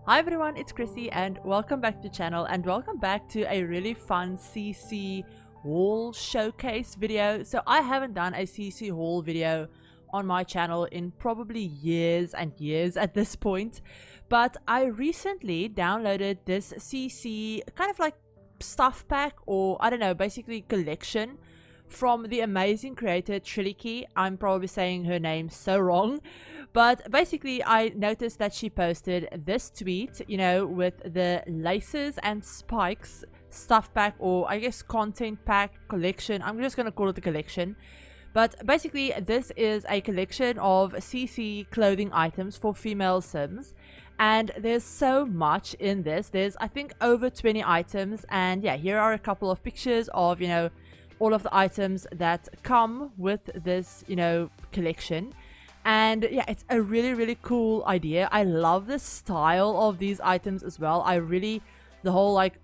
Hi everyone, it's Chrissie and welcome back to the channel and welcome back to a really fun CC haul showcase video. So I haven't done a CC haul video on my channel in probably years and years at this point, but I recently downloaded this CC kind of like stuff pack, or I don't know, basically collection from the amazing creator Trillyke. I'm probably saying her name so wrong, but basically I noticed that she posted this tweet, you know, with the laces and spikes stuff pack, or I guess content pack collection. I'm just gonna call it a collection. But basically this is a collection of CC clothing items for female Sims, and there's so much in this. There's I think over 20 items, and yeah, here are a couple of pictures of, you know, all of the items that come with this, you know, collection. And yeah, it's a really cool idea. I love the style of these items as well. I really, the whole like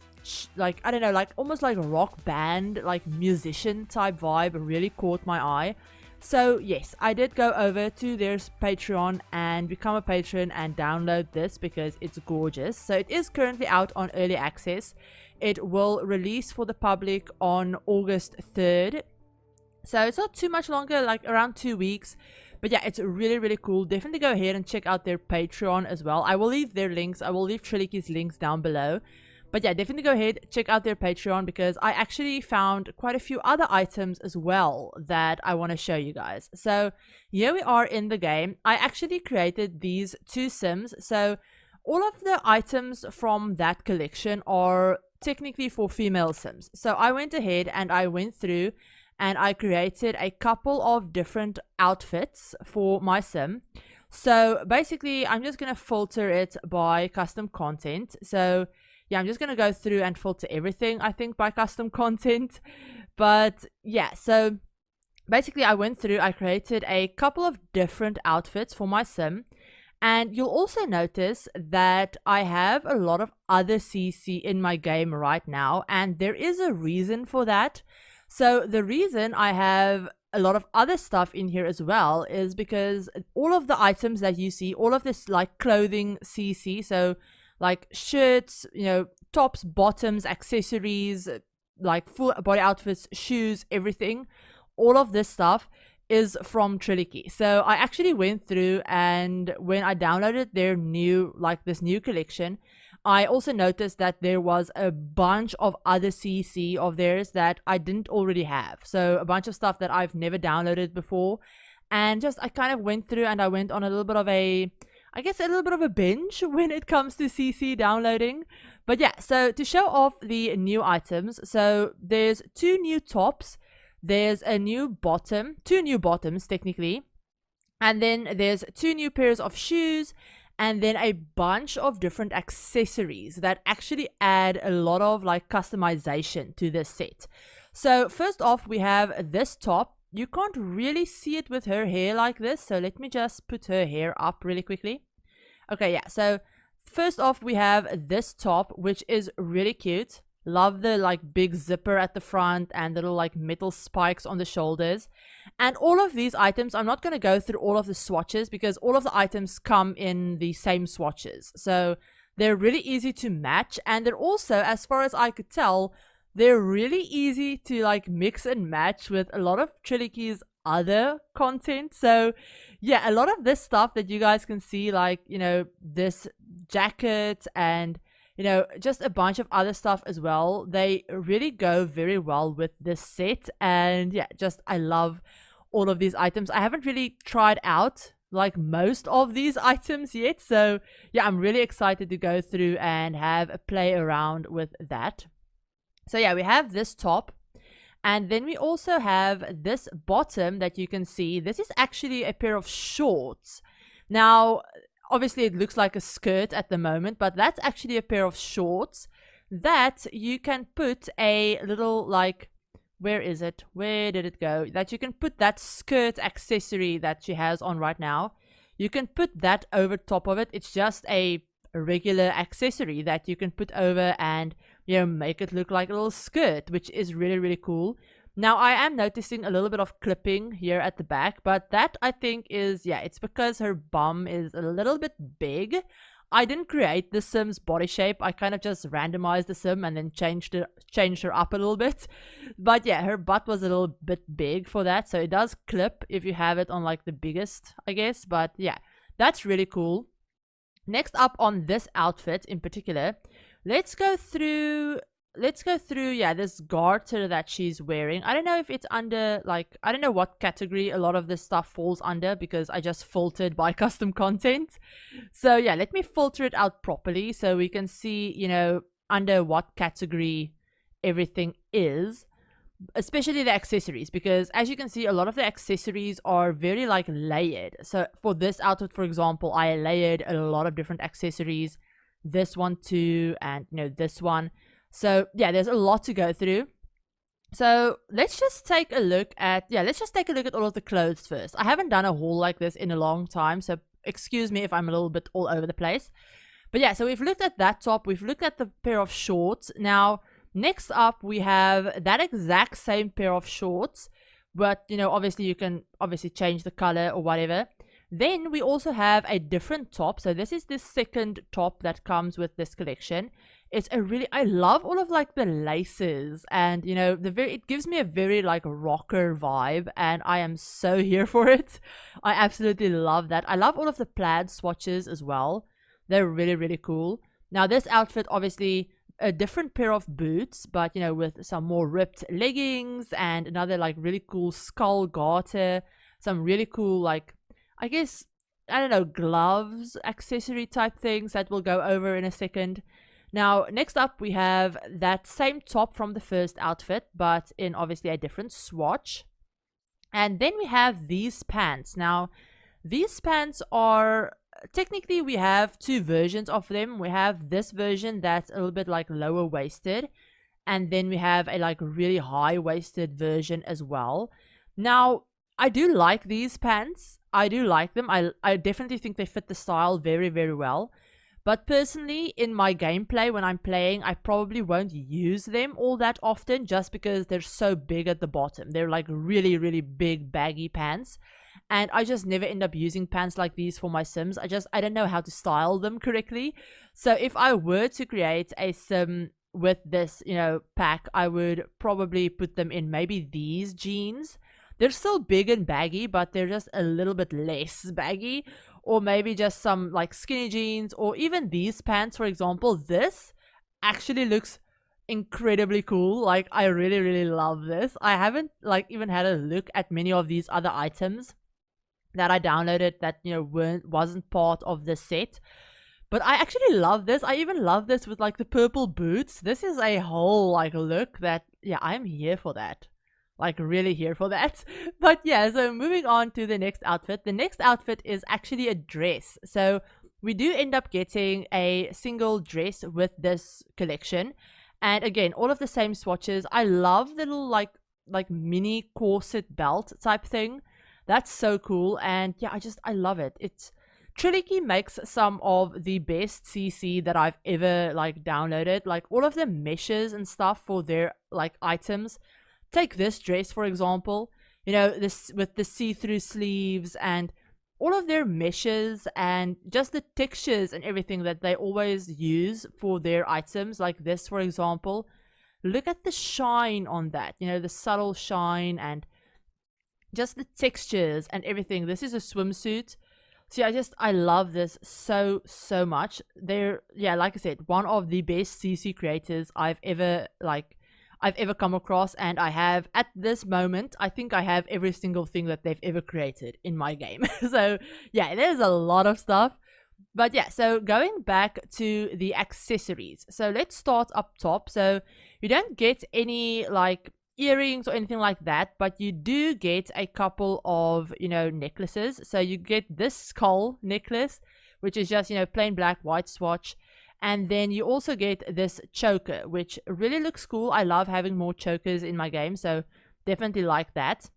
I don't know, like almost like rock band, like musician type vibe really caught my eye. So yes, I did go over to their Patreon and become a patron and download this because it's gorgeous. So it is currently out on early access. It will release for the public on August 3rd. So it's not too much longer, like around 2 weeks. But yeah, it's really cool. Definitely go ahead and check out their Patreon as well. I will leave their links. I will leave Trillyke's links down below. But yeah, definitely go ahead, check out their Patreon, because I actually found quite a few other items as well that I want to show you guys. So here we are in the game. I actually created these two Sims. So all of the items from that collection are technically for female Sims. So I went ahead and I went through and I created a couple of different outfits for my Sim. So basically I'm just going to filter it by custom content. So yeah, I'm just going to go through and filter everything, I think, by custom content. But yeah, so basically I went through, I created a couple of different outfits for my Sim. And you'll also notice that I have a lot of other CC in my game right now, and there is a reason for that. So the reason I have a lot of other stuff in here as well is because all of the items that you see, all of this like clothing CC, so like shirts, you know, tops, bottoms, accessories, like full body outfits, shoes, everything, all of this stuff is from Trillyke. So I actually went through, and when I downloaded their new, like this new collection, I also noticed that there was a bunch of other CC of theirs that I didn't already have. So a bunch of stuff that I've never downloaded before, and just I kind of went through and I went on a little bit of a, I guess, a little bit of a binge when it comes to CC downloading. But yeah, so to show off the new items, so there's two new tops, there's a new bottom, two new bottoms technically, and then there's two new pairs of shoes, and then a bunch of different accessories that actually add a lot of like customization to this set. So first off, we have this top. You can't really see it with her hair like this, so let me just put her hair up really quickly. Okay, yeah, so first off we have this top, which is really cute. Love the like big zipper at the front and little like metal spikes on the shoulders. And all of these items, I'm not going to go through all of the swatches because all of the items come in the same swatches. So they're really easy to match, and they're also, as far as I could tell, they're really easy to like mix and match with a lot of Trillyke's other content. So yeah, a lot of this stuff that you guys can see, like, you know, this jacket and, you know, just a bunch of other stuff as well, they really go very well with this set. And yeah, just I love all of these items. I haven't really tried out like most of these items yet, so yeah, I'm really excited to go through and have a play around with that. So yeah, we have this top, and then we also have this bottom that you can see. This is actually a pair of shorts. Now obviously it looks like a skirt at the moment, but that's actually a pair of shorts that you can put a little like, where is it, where did it go, that you can put that skirt accessory that she has on right now. You can put that over top of it. It's just a regular accessory that you can put over and, you know, make it look like a little skirt, which is really cool. Now I am noticing a little bit of clipping here at the back, but that I think is, yeah, it's because her bum is a little bit big. I didn't create the Sim's body shape. I kind of just randomized the Sim and then changed her up a little bit. But yeah, her butt was a little bit big for that, so it does clip if you have it on like the biggest, I guess. But yeah, that's really cool. Next up on this outfit in particular, let's go through yeah, this garter that she's wearing. I don't know if it's under, like, I don't know what category a lot of this stuff falls under, because I just filtered by custom content. So yeah, let me filter it out properly so we can see, you know, under what category everything is, especially the accessories, because as you can see, a lot of the accessories are very like layered. So for this outfit, for example, I layered a lot of different accessories, this one too, and you know, this one. So yeah, there's a lot to go through. So let's just take a look at all of the clothes first. I haven't done a haul like this in a long time, so excuse me if I'm a little bit all over the place. But yeah, so we've looked at that top, we've looked at the pair of shorts. Now next up we have that exact same pair of shorts, but you know, obviously you can change the color or whatever. Then we also have a different top. So this is the second top that comes with this collection. It's a really, I love all of like the laces, and you know, it gives me a very like rocker vibe, and I am so here for it. I absolutely love that. I love all of the plaid swatches as well. They're really, really cool. Now this outfit, obviously a different pair of boots, but you know, with some more ripped leggings and another like really cool skull garter, some really cool, like, I guess, I don't know, gloves, accessory type things that we'll go over in a second. Now, next up, we have that same top from the first outfit, but in obviously a different swatch. And then we have these pants. Now, these pants are, technically we have two versions of them. We have this version that's a little bit like lower waisted, and then we have a like really high waisted version as well. Now, I do like these pants. I do like them. I definitely think they fit the style very, very well. But personally, in my gameplay, when I'm playing, I probably won't use them all that often, just because they're so big at the bottom. They're like really, really big, baggy pants. And I just never end up using pants like these for my Sims. I don't know how to style them correctly. So if I were to create a Sim with this, you know, pack, I would probably put them in maybe these jeans. They're still big and baggy, but they're just a little bit less baggy. Or maybe just some like skinny jeans, or even these pants, for example. This actually looks incredibly cool. Like, I really, really love this. I haven't like even had a look at many of these other items that I downloaded that, you know, wasn't part of the set. But I actually love this. I even love this with like the purple boots. This is a whole like look that, yeah, I'm here for that. Like, really here for that. But yeah, so moving on to the next outfit. The next outfit is actually a dress. So we do end up getting a single dress with this collection. And again, all of the same swatches. I love the little like mini corset belt type thing. That's so cool. And yeah, I love it. It's Trillyke makes some of the best CC that I've ever like downloaded. Like, all of the meshes and stuff for their like items. Take this dress, for example, you know, this with the see-through sleeves and all of their meshes and just the textures and everything that they always use for their items. Like this, for example, look at the shine on that, you know, the subtle shine and just the textures and everything. This is a swimsuit. See, I love this so much. They're, yeah, like I said, one of the best CC creators I've ever come across, and I have, at this moment, I think I have every single thing that they've ever created in my game. So yeah, there's a lot of stuff. But yeah, so going back to the accessories. So let's start up top. So you don't get any like earrings or anything like that, but you do get a couple of, you know, necklaces. So you get this skull necklace, which is just, you know, plain black, white swatch. And then you also get this choker, which really looks cool. I love having more chokers in my game, so definitely like that.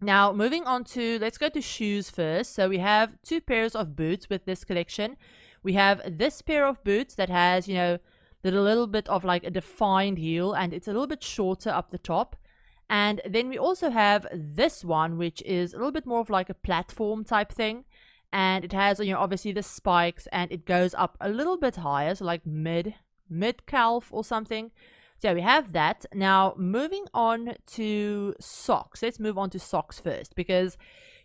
Now, moving on to, let's go to shoes first. So we have two pairs of boots with this collection. We have this pair of boots that has, you know, a little bit of like a defined heel, and it's a little bit shorter up the top. And then we also have this one, which is a little bit more of like a platform type thing. and it has, you know, obviously the spikes, and it goes up a little bit higher, so like mid calf or something. So we have that. Now moving on to socks. Let's move on to socks first, because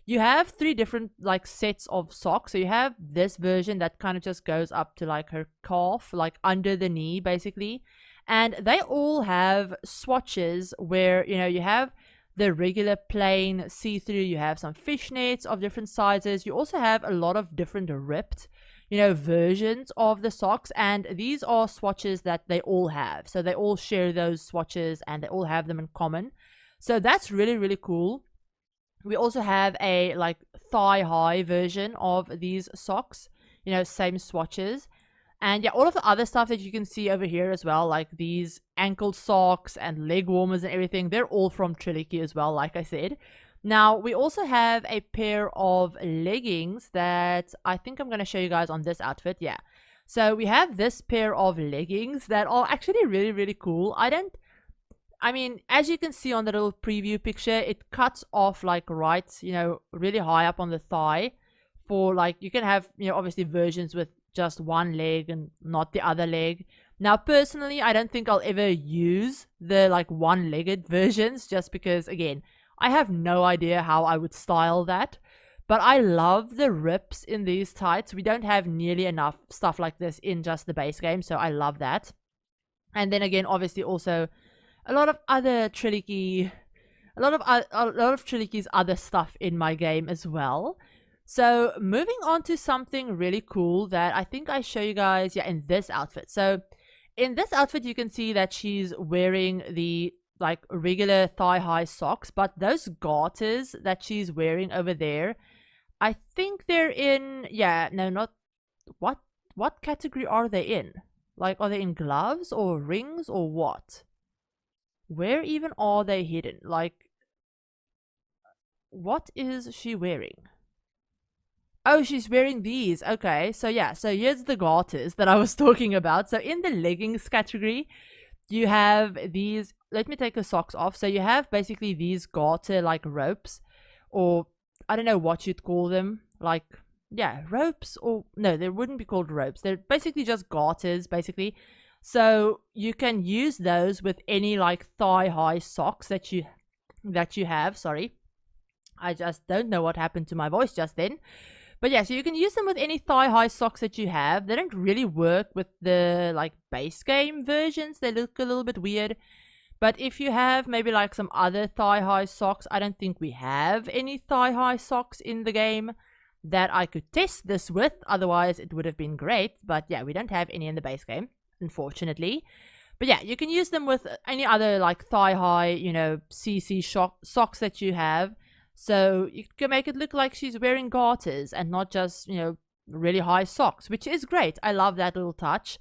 you have 3 different like sets of socks. So you have this version that kind of just goes up to like her calf, like under the knee basically, and they all have swatches where, you know, you have the regular plain see-through, you have some fishnets of different sizes, you also have a lot of different ripped, you know, versions of the socks, and these are swatches that they all have. So they all share those swatches and they all have them in common. So that's really, really cool. We also have a like thigh-high version of these socks, you know, same swatches. And yeah, all of the other stuff that you can see over here as well, like these ankle socks and leg warmers and everything, they're all from Trillyke as well, like I said. Now, we also have a pair of leggings that I think I'm going to show you guys on this outfit, yeah. So we have this pair of leggings that are actually really, really cool. I mean, as you can see on the little preview picture, it cuts off like right, you know, really high up on the thigh for like, you can have, you know, obviously versions with just one leg and not the other leg. Now personally, I don't think I'll ever use the like one-legged versions, just because again, I have no idea how I would style that. But I love the rips in these tights. We don't have nearly enough stuff like this in just the base game, so I love that. And then again, obviously also a lot of other Trillyke, a lot of Trillyke's other stuff in my game as well. So moving on to something really cool that I think I show you guys, yeah, in this outfit. So in this outfit, you can see that she's wearing the like regular thigh-high socks, but those garters that she's wearing over there, I think they're in, yeah, no, not, what category are they in? Like, are they in gloves or rings or what? Where even are they hidden? Like, what is she wearing? Oh, she's wearing these. Okay, so yeah, so here's the garters that I was talking about. So in the leggings category, you have these, let me take the socks off. So you have basically these garter like ropes, or I don't know what you'd call them, like, yeah, ropes, or no, they wouldn't be called ropes. They're basically just garters, basically. So you can use those with any like thigh-high socks that you have. Sorry, I just don't know what happened to my voice just then. But yeah, so you can use them with any thigh-high socks that you have. They don't really work with the like base game versions. They look a little bit weird. But if you have maybe like some other thigh-high socks, I don't think we have any thigh-high socks in the game that I could test this with. Otherwise, it would have been great. But yeah, we don't have any in the base game, unfortunately. But yeah, you can use them with any other like thigh-high, you know, CC socks that you have. So you can make it look like she's wearing garters and not just, you know, really high socks, which is great. I love that little touch.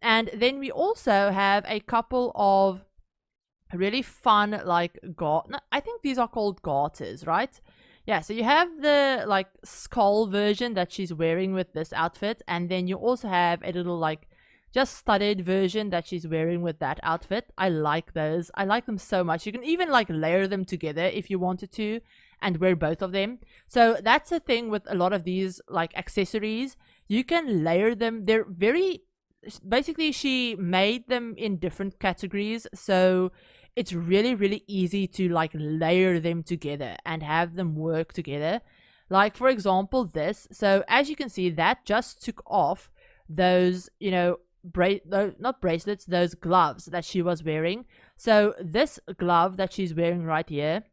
And then we also have a couple of really fun, like, I think these are called garters, right? Yeah, so you have the, like, skull version that she's wearing with this outfit. And then you also have a little, like, just studded version that she's wearing with that outfit. I like those. I like them so much. You can even, like, layer them together if you wanted to, and wear both of them. So that's the thing with a lot of these like accessories. You can layer them. They're very, basically she made them in different categories. So it's really, really easy to like layer them together and have them work together. Like for example, this. So as you can see, that just took off those, you know, not bracelets, those gloves that she was wearing. So this glove that she's wearing right here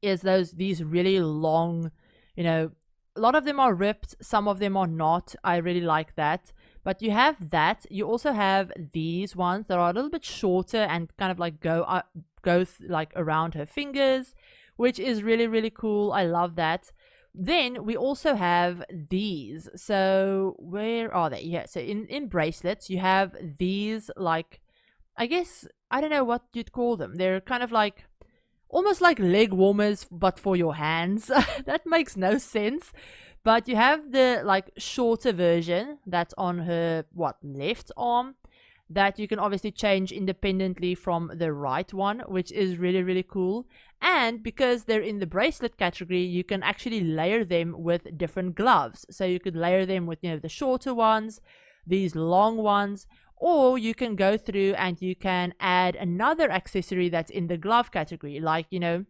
is these really long, you know, a lot of them are ripped, some of them are not. I really like that. But you have that. You also have these ones that are a little bit shorter and kind of like go like around her fingers, which is really, really cool. I love that. Then we also have these. So where are they? Yeah, so in bracelets you have these, like, I guess, I don't know what you'd call them. They're kind of like almost like leg warmers, but for your hands. That makes no sense. But you have the like shorter version that's on her left arm. that you can obviously change independently from the right one, which is really, really cool. And because they're in the bracelet category, you can actually layer them with different gloves. So you could layer them with, you know, the shorter ones, these long ones, or you can go through and you can add another accessory that's in the glove category, like, you know,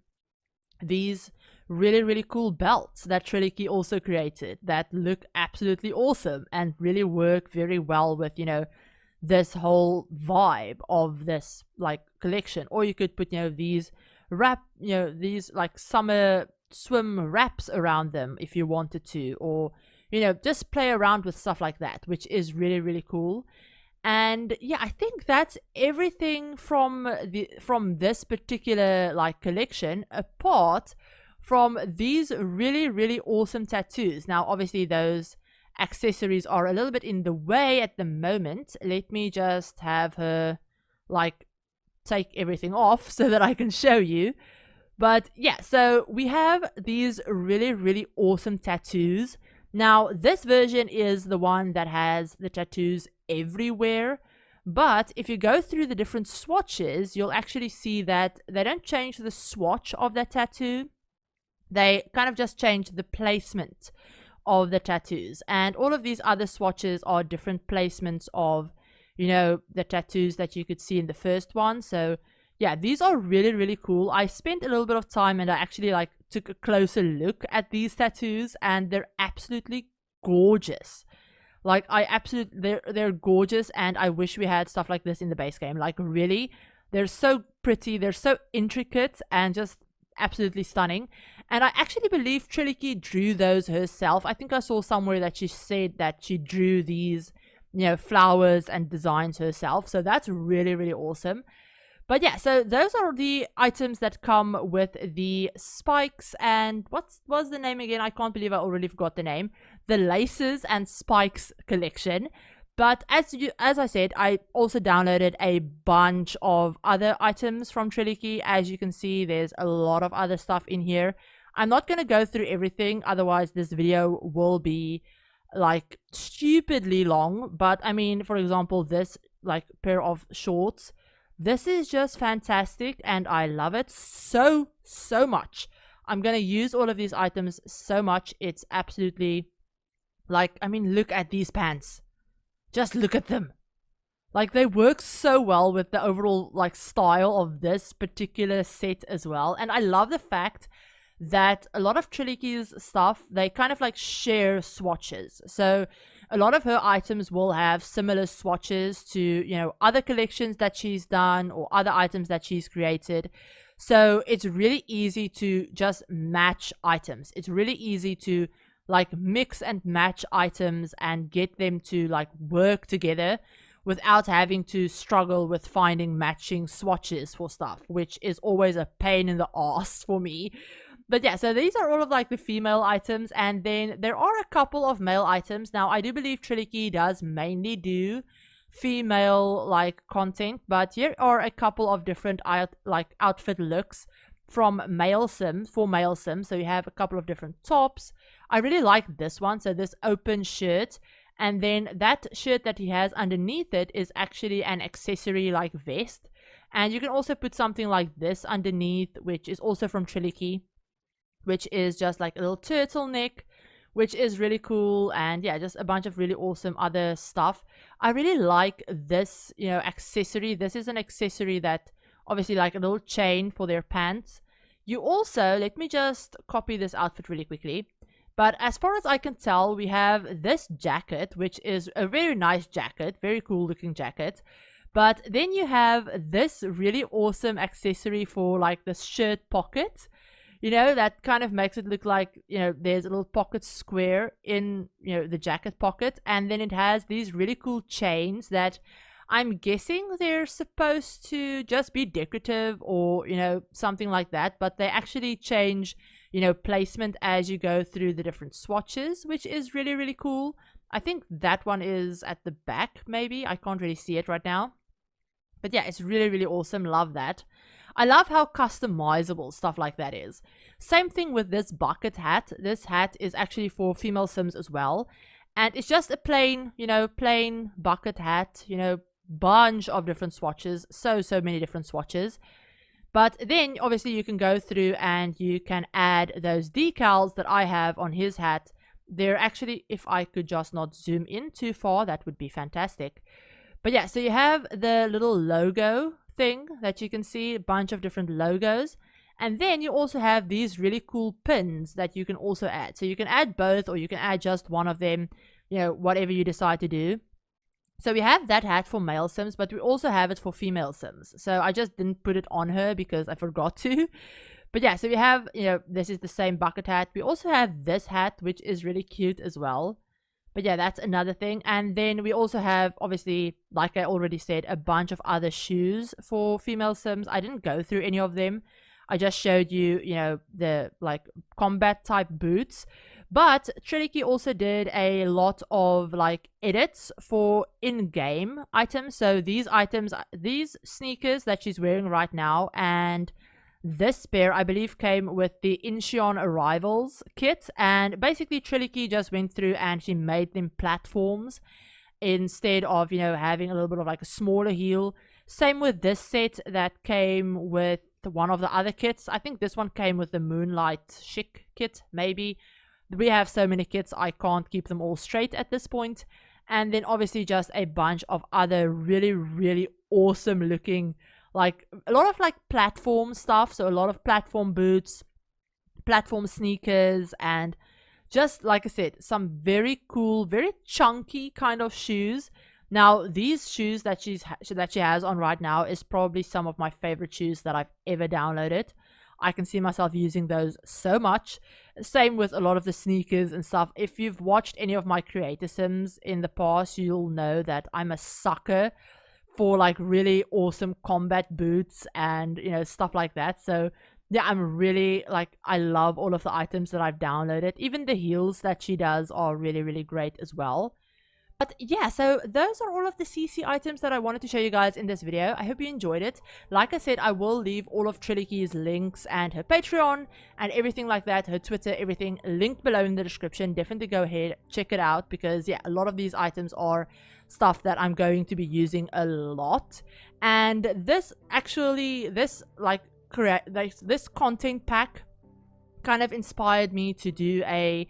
these really, really cool belts that Trillyke also created that look absolutely awesome and really work very well with, you know, this whole vibe of this like collection. Or you could put, you know, these these like summer swim wraps around them if you wanted to, or, you know, just play around with stuff like that, which is really, really cool. And yeah, I think that's everything from this particular like collection, apart from these really, really awesome tattoos. Now obviously those accessories are a little bit in the way at the moment. Let me just have her like take everything off so that I can show you. But yeah, so we have these really, really awesome tattoos. Now this version is the one that has the tattoos everywhere, but if you go through the different swatches, you'll actually see that they don't change the swatch of that tattoo. They kind of just change the placement of the tattoos, and all of these other swatches are different placements of, you know, the tattoos that you could see in the first one. So yeah, these are really, really cool. I spent a little bit of time and I actually like took a closer look at these tattoos, and they're absolutely gorgeous. Like they're gorgeous, and I wish we had stuff like this in the base game. Like really, they're so pretty, they're so intricate and just absolutely stunning. And I actually believe Trillyke drew those herself. I think I saw somewhere that she said that she drew these, you know, flowers and designs herself. So that's really, really awesome. But yeah, so those are the items that come with the spikes and what was the name again? I can't believe I already forgot the name. The laces and spikes collection. But as I said, I also downloaded a bunch of other items from Trillyke. As you can see, there's a lot of other stuff in here. I'm not going to go through everything, otherwise this video will be like stupidly long. But I mean, for example, this like pair of shorts, this is just fantastic and I love it so much. I'm going to use all of these items so much. It's absolutely like, I mean, look at these pants. Just look at them. Like, they work so well with the overall like style of this particular set as well. And I love the fact that a lot of Trillyke's stuff, they kind of like share swatches. So a lot of her items will have similar swatches to, you know, other collections that she's done or other items that she's created. So it's really easy to just match items. It's really easy to like mix and match items and get them to like work together without having to struggle with finding matching swatches for stuff, which is always a pain in the ass for me. But yeah, so these are all of like the female items, and then there are a couple of male items. Now I do believe Trillyke does mainly do female like content, but here are a couple of different outfit looks from male sims for male sims. So you have a couple of different tops. I really like this one. So this open shirt, and then that shirt that he has underneath it is actually an accessory like vest, and you can also put something like this underneath, which is also from Trillyke, which is just like a little turtleneck, which is really cool. And yeah, just a bunch of really awesome other stuff. I really like this, you know, accessory. This is an accessory that obviously like a little chain for their pants. You also, let me just copy this outfit really quickly. But as far as I can tell, we have this jacket, which is a very nice jacket, very cool looking jacket. But then you have this really awesome accessory for like the shirt pocket. You know, that kind of makes it look like, you know, there's a little pocket square in, you know, the jacket pocket. And then it has these really cool chains that I'm guessing they're supposed to just be decorative or, you know, something like that. But they actually change, you know, placement as you go through the different swatches, which is really, really cool. I think that one is at the back, maybe. I can't really see it right now. But yeah, it's really, really awesome. Love that. I love how customizable stuff like that is. Same thing with this bucket hat. This hat is actually for female sims as well. And it's just a plain, you know, plain bucket hat, you know, bunch of different swatches, so many different swatches. But then obviously you can go through and you can add those decals that I have on his hat. They're actually, if I could just not zoom in too far, that would be fantastic. But yeah, so you have the little logo thing that you can see, a bunch of different logos. And then you also have these really cool pins that you can also add. So you can add both, or you can add just one of them, you know, whatever you decide to do. So we have that hat for male Sims, but we also have it for female Sims. So I just didn't put it on her because I forgot to. But yeah, so we have, you know, this is the same bucket hat. We also have this hat, which is really cute as well. But yeah, that's another thing. And then we also have, obviously, like I already said, a bunch of other shoes for female Sims. I didn't go through any of them. I just showed you, you know, the like combat type boots. But Trillyke also did a lot of like edits for in-game items. So these items, these sneakers that she's wearing right now, and this pair, I believe, came with the Incheon Arrivals kit. And basically Trillyke just went through and she made them platforms instead of, you know, having a little bit of like a smaller heel. Same with this set that came with one of the other kits. I think this one came with the Moonlight Chic kit, maybe. We have so many kits, I can't keep them all straight at this point. And then obviously just a bunch of other really awesome looking, like a lot of like platform stuff. So a lot of platform boots, platform sneakers, and just like I said, some very cool, very chunky kind of shoes. Now these shoes that she has on right now is probably some of my favorite shoes that I've ever downloaded. I can see myself using those so much. Same with a lot of the sneakers and stuff. If you've watched any of my Creator Sims in the past, you'll know that I'm a sucker for like really awesome combat boots and, you know, stuff like that. So yeah, I'm really like, I love all of the items that I've downloaded. Even the heels that she does are really great as well. But yeah, so those are all of the CC items that I wanted to show you guys in this video. I hope you enjoyed it. Like I said, I will leave all of Trillyke's links and her Patreon and everything like that, her Twitter, everything linked below in the description. Definitely go ahead, check it out, because yeah, a lot of these items are stuff that I'm going to be using a lot. And this actually, this content pack kind of inspired me to do a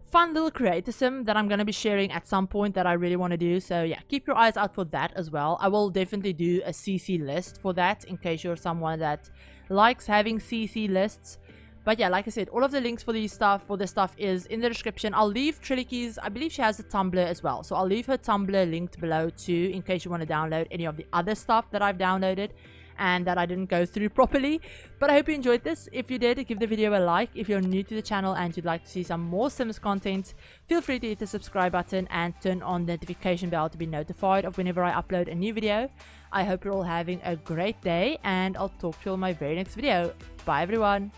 fun little Creator Sim that I'm going to be sharing at some point that I really want to do. So yeah, keep your eyes out for that as well. I will definitely do a CC list for that in case you're someone that likes having CC lists. But yeah, like I said, all of the links for this stuff is in the description. I'll leave Trillyke's, I believe she has a Tumblr as well, so I'll leave her Tumblr linked below too in case you want to download any of the other stuff that I've downloaded and that I didn't go through properly. But I hope you enjoyed this. If you did, give the video a like. If you're new to the channel and you'd like to see some more Sims content, feel free to hit the subscribe button and turn on the notification bell to be notified of whenever I upload a new video. I hope you're all having a great day, and I'll talk to you in my very next video. Bye everyone.